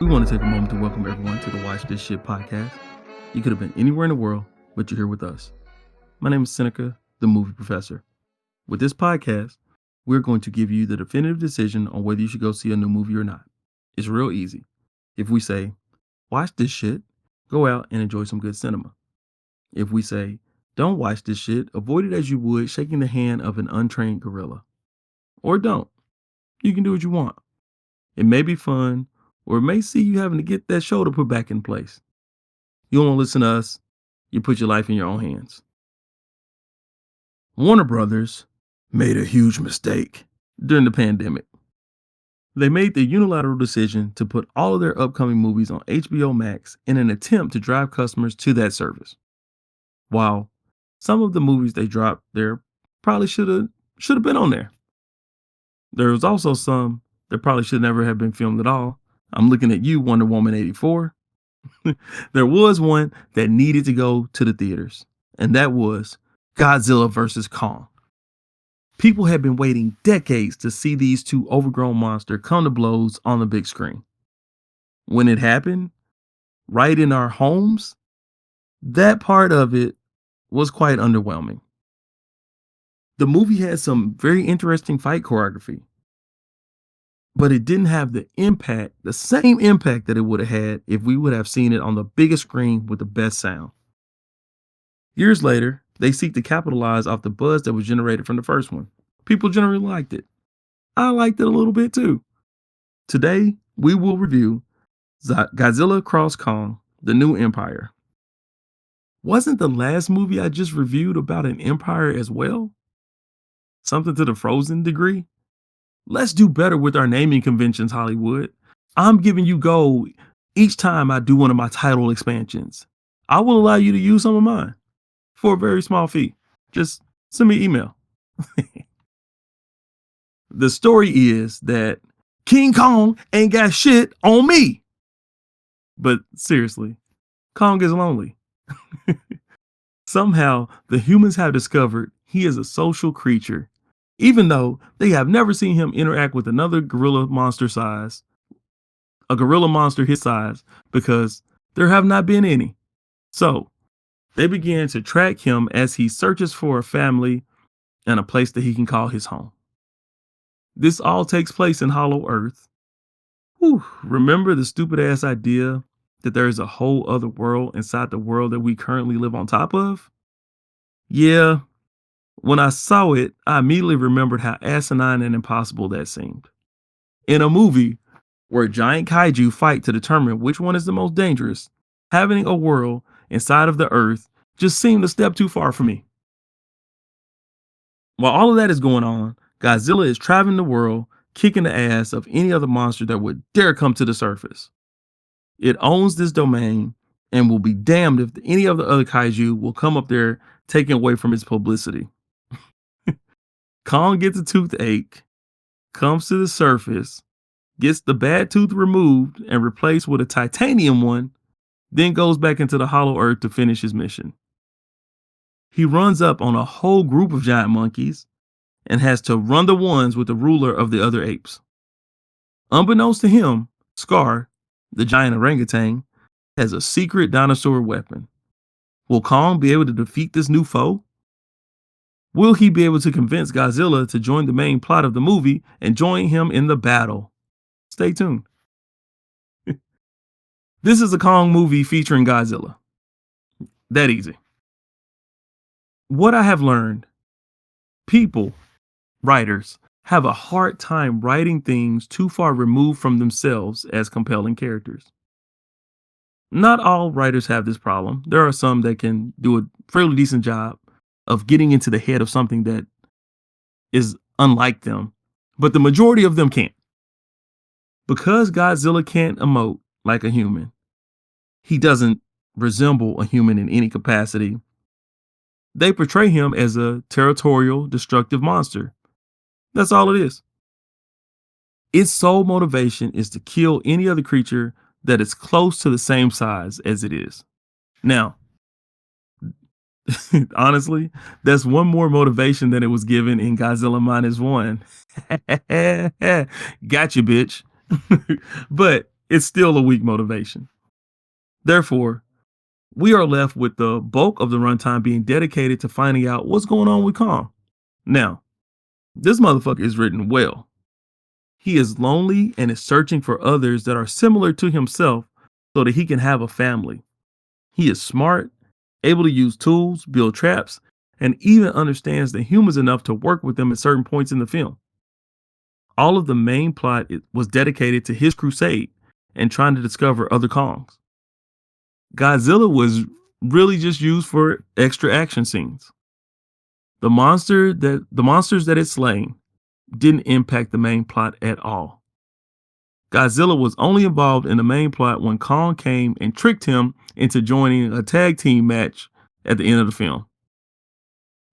We want to take a moment to welcome everyone to the Watch This Shit podcast. You could have been anywhere in the world, but you're here with us. My name is Seneca, the movie professor. With this podcast, we're going to give you the definitive decision on whether you should go see a new movie or not. It's real easy. If we say, watch this shit, go out and enjoy some good cinema. If we say, don't watch this shit, avoid it as you would shaking the hand of an untrained gorilla. Or don't. You can do what you want. It may be fun, or it may see you having to get that shoulder put back in place. You don't want to listen to us, you put your life in your own hands. Warner Brothers made a huge mistake during the pandemic. They made the unilateral decision to put all of their upcoming movies on HBO Max in an attempt to drive customers to that service. While some of the movies they dropped there probably should have been on there. There was also some that probably should never have been filmed at all. I'm looking at you, Wonder Woman 84. There was one that needed to go to the theaters, and that was Godzilla vs. Kong. People had been waiting decades to see these two overgrown monsters come to blows on the big screen. When it happened, right in our homes, that part of it was quite underwhelming. The movie had some very interesting fight choreography, but it didn't have the same impact that it would have had if we would have seen it on the biggest screen with the best sound. Years later, they seek to capitalize off the buzz that was generated from the first one. People generally liked it. I liked it a little bit too. Today, we will review Godzilla x Kong, The New Empire. Wasn't the last movie I just reviewed about an empire as well? Something to the Frozen degree? Let's do better with our naming conventions, Hollywood. I'm giving you gold each time I do one of my title expansions. I will allow you to use some of mine for a very small fee. Just send me an email. The story is that King Kong ain't got shit on me. But seriously, Kong is lonely. Somehow, the humans have discovered he is a social creature, even though they have never seen him interact with another gorilla monster his size, because there have not been any. So they began to track him as he searches for a family and a place that he can call his home. This all takes place in Hollow Earth. Whew, remember the stupid ass idea that there is a whole other world inside the world that we currently live on top of? Yeah. When I saw it, I immediately remembered how asinine and impossible that seemed. In a movie where giant kaiju fight to determine which one is the most dangerous, having a world inside of the Earth just seemed a step too far for me. While all of that is going on, Godzilla is traveling the world, kicking the ass of any other monster that would dare come to the surface. It owns this domain and will be damned if any of the other kaiju will come up there taking away from its publicity. Kong gets a toothache, comes to the surface, gets the bad tooth removed and replaced with a titanium one, then goes back into the Hollow Earth to finish his mission. He runs up on a whole group of giant monkeys and has to run the ones with the ruler of the other apes. Unbeknownst to him, Scar, the giant orangutan, has a secret dinosaur weapon. Will Kong be able to defeat this new foe? Will he be able to convince Godzilla to join the main plot of the movie and join him in the battle? Stay tuned. This is a Kong movie featuring Godzilla. That easy. What I have learned, writers, have a hard time writing things too far removed from themselves as compelling characters. Not all writers have this problem. There are some that can do a fairly decent job of getting into the head of something that is unlike them, but the majority of them can't. Because Godzilla can't emote like a human, he doesn't resemble a human in any capacity. They portray him as a territorial, destructive monster. That's all it is. Its sole motivation is to kill any other creature that is close to the same size as it is. Now, honestly, that's one more motivation than it was given in Godzilla -1. Gotcha, bitch. But It's still a weak motivation. Therefore, we are left with the bulk of the runtime being dedicated to finding out what's going on with Kong. Now, this motherfucker is written well. He is lonely and is searching for others that are similar to himself so that he can have a family. He is smart, able to use tools, build traps, and even understands the humans enough to work with them at certain points in the film. All of the main plot was dedicated to his crusade and trying to discover other Kongs. Godzilla was really just used for extra action scenes. The monsters that it slain didn't impact the main plot at all. Godzilla was only involved in the main plot when Kong came and tricked him into joining a tag team match at the end of the film.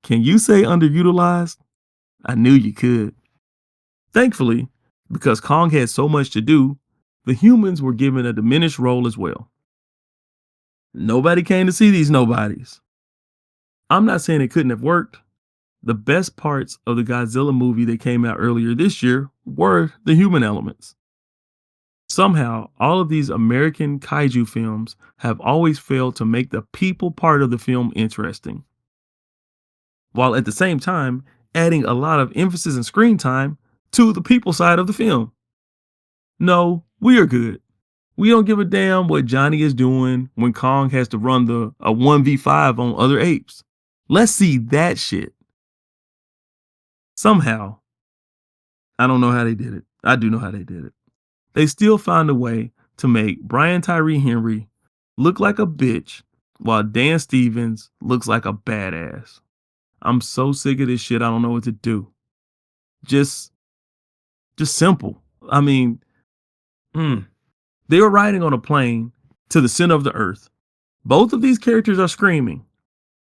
Can you say underutilized? I knew you could. Thankfully, because Kong had so much to do, the humans were given a diminished role as well. Nobody came to see these nobodies. I'm not saying it couldn't have worked. The best parts of the Godzilla movie that came out earlier this year were the human elements. Somehow, all of these American kaiju films have always failed to make the people part of the film interesting, while at the same time adding a lot of emphasis and screen time to the people side of the film. No, we are good. We don't give a damn what Johnny is doing when Kong has to run a 1v5 on other apes. Let's see that shit. Somehow, I don't know how they did it. I do know how they did it. They still find a way to make Brian Tyree Henry look like a bitch while Dan Stevens looks like a badass. I'm so sick of this shit. I don't know what to do. Just simple. I mean, they were riding on a plane to the center of the earth. Both of these characters are screaming.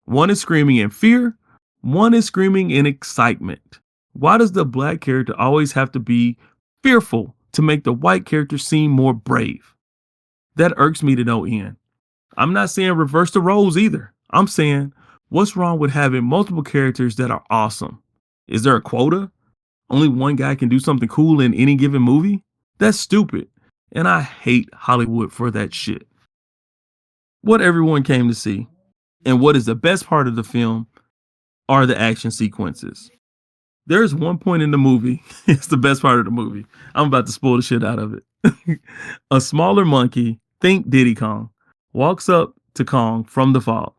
One is screaming in fear. One is screaming in excitement. Why does the black character always have to be fearful to make the white character seem more brave? That irks me to no end. I'm not saying reverse the roles either. I'm saying, what's wrong with having multiple characters that are awesome? Is there a quota? Only one guy can do something cool in any given movie? That's stupid. And I hate Hollywood for that shit. What everyone came to see, and what is the best part of the film, are the action sequences. There's one point in the movie, it's the best part of the movie. I'm about to spoil the shit out of it. A smaller monkey, think Diddy Kong, walks up to Kong from the fog.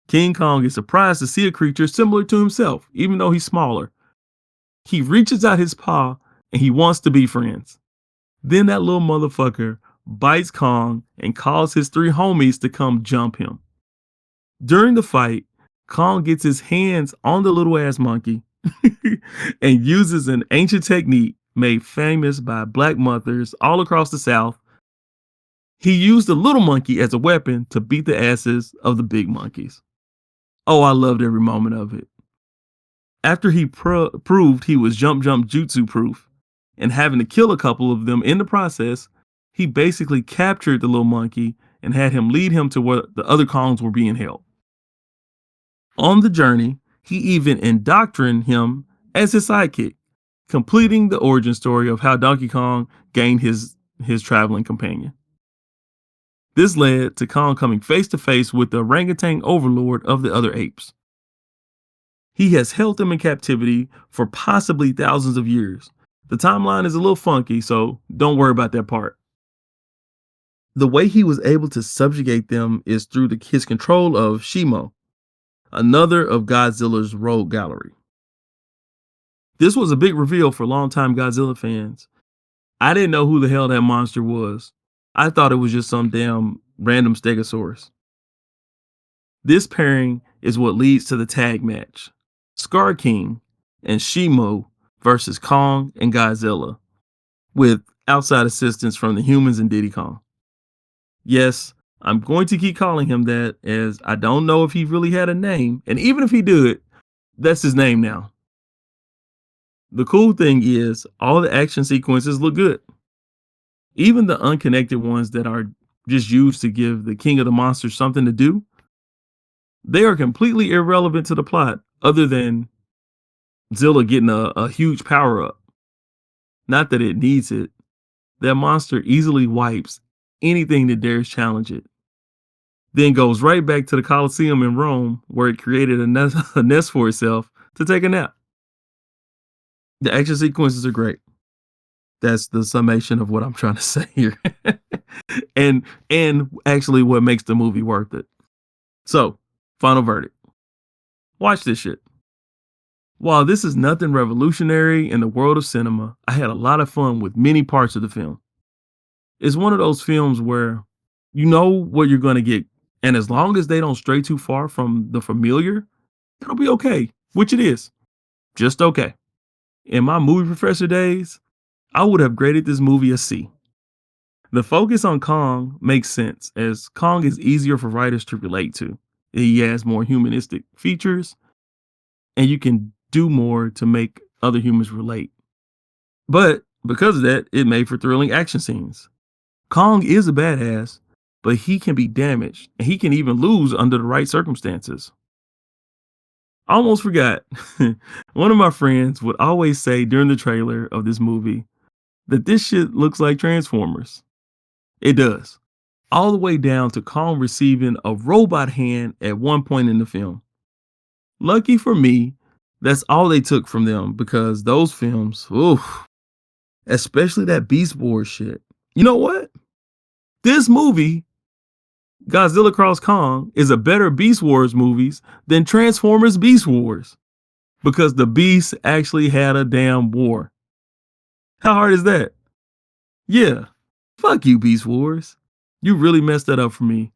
King Kong is surprised to see a creature similar to himself, even though he's smaller. He reaches out his paw and he wants to be friends. Then that little motherfucker bites Kong and calls his 3 homies to come jump him. During the fight, Kong gets his hands on the little ass monkey and uses an ancient technique made famous by black mothers all across the South. He used the little monkey as a weapon to beat the asses of the big monkeys. Oh, I loved every moment of it. After he proved he was jump jutsu proof and having to kill a couple of them in the process, he basically captured the little monkey and had him lead him to where the other Kongs were being held. On the journey, he even indoctrinated him as his sidekick, completing the origin story of how Donkey Kong gained his traveling companion. This led to Kong coming face to face with the orangutan overlord of the other apes. He has held them in captivity for possibly thousands of years. The timeline is a little funky, so don't worry about that part. The way he was able to subjugate them is through his control of Shimo, another of Godzilla's rogue gallery. This was a big reveal for longtime Godzilla fans. I didn't know who the hell that monster was. I thought it was just some damn random stegosaurus. This pairing is what leads to the tag match. Scar King and Shimo versus Kong and Godzilla, with outside assistance from the humans and Diddy Kong. Yes, I'm going to keep calling him that, as I don't know if he really had a name, and even if he did, that's his name now. The cool thing is, all the action sequences look good. Even the unconnected ones that are just used to give the king of the monsters something to do, they are completely irrelevant to the plot, other than Zilla getting a huge power up. Not that it needs it. that monster easily wipes anything that dares challenge it, then goes right back to the Colosseum in Rome where it created a nest for itself to take a nap. The action sequences are great. That's the summation of what I'm trying to say here. and actually what makes the movie worth it. So, final verdict. Watch this shit. While this is nothing revolutionary in the world of cinema, I had a lot of fun with many parts of the film. It's one of those films where you know what you're going to get, and as long as they don't stray too far from the familiar, it'll be okay, which it is. Just okay. In my movie professor days, I would have graded this movie a C. The focus on Kong makes sense, as Kong is easier for writers to relate to. He has more humanistic features, and you can do more to make other humans relate. But because of that, it made for thrilling action scenes. Kong is a badass, but he can be damaged, and he can even lose under the right circumstances. I almost forgot. One of my friends would always say during the trailer of this movie that this shit looks like Transformers. It does. All the way down to Kong receiving a robot hand at one point in the film. Lucky for me, that's all they took from them, because those films, oof, especially that Beast Wars shit. You know what? This movie, Godzilla Cross Kong, is a better Beast Wars movies than Transformers Beast Wars, because the Beast actually had a damn war. How hard is that? Yeah. Fuck you, Beast Wars. You really messed that up for me.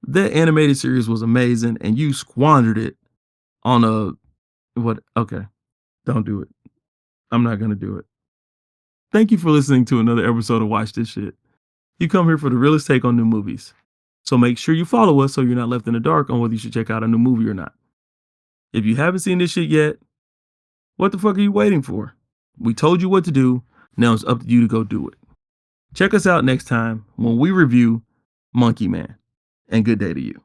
That animated series was amazing, and you squandered it on a what? Okay, don't do it. I'm not gonna do it. Thank you for listening to another episode of Watch This Shit. You come here for the realest take on new movies. So make sure you follow us so you're not left in the dark on whether you should check out a new movie or not. If you haven't seen this shit yet, what the fuck are you waiting for? We told you what to do. Now it's up to you to go do it. Check us out next time when we review Monkey Man. And good day to you.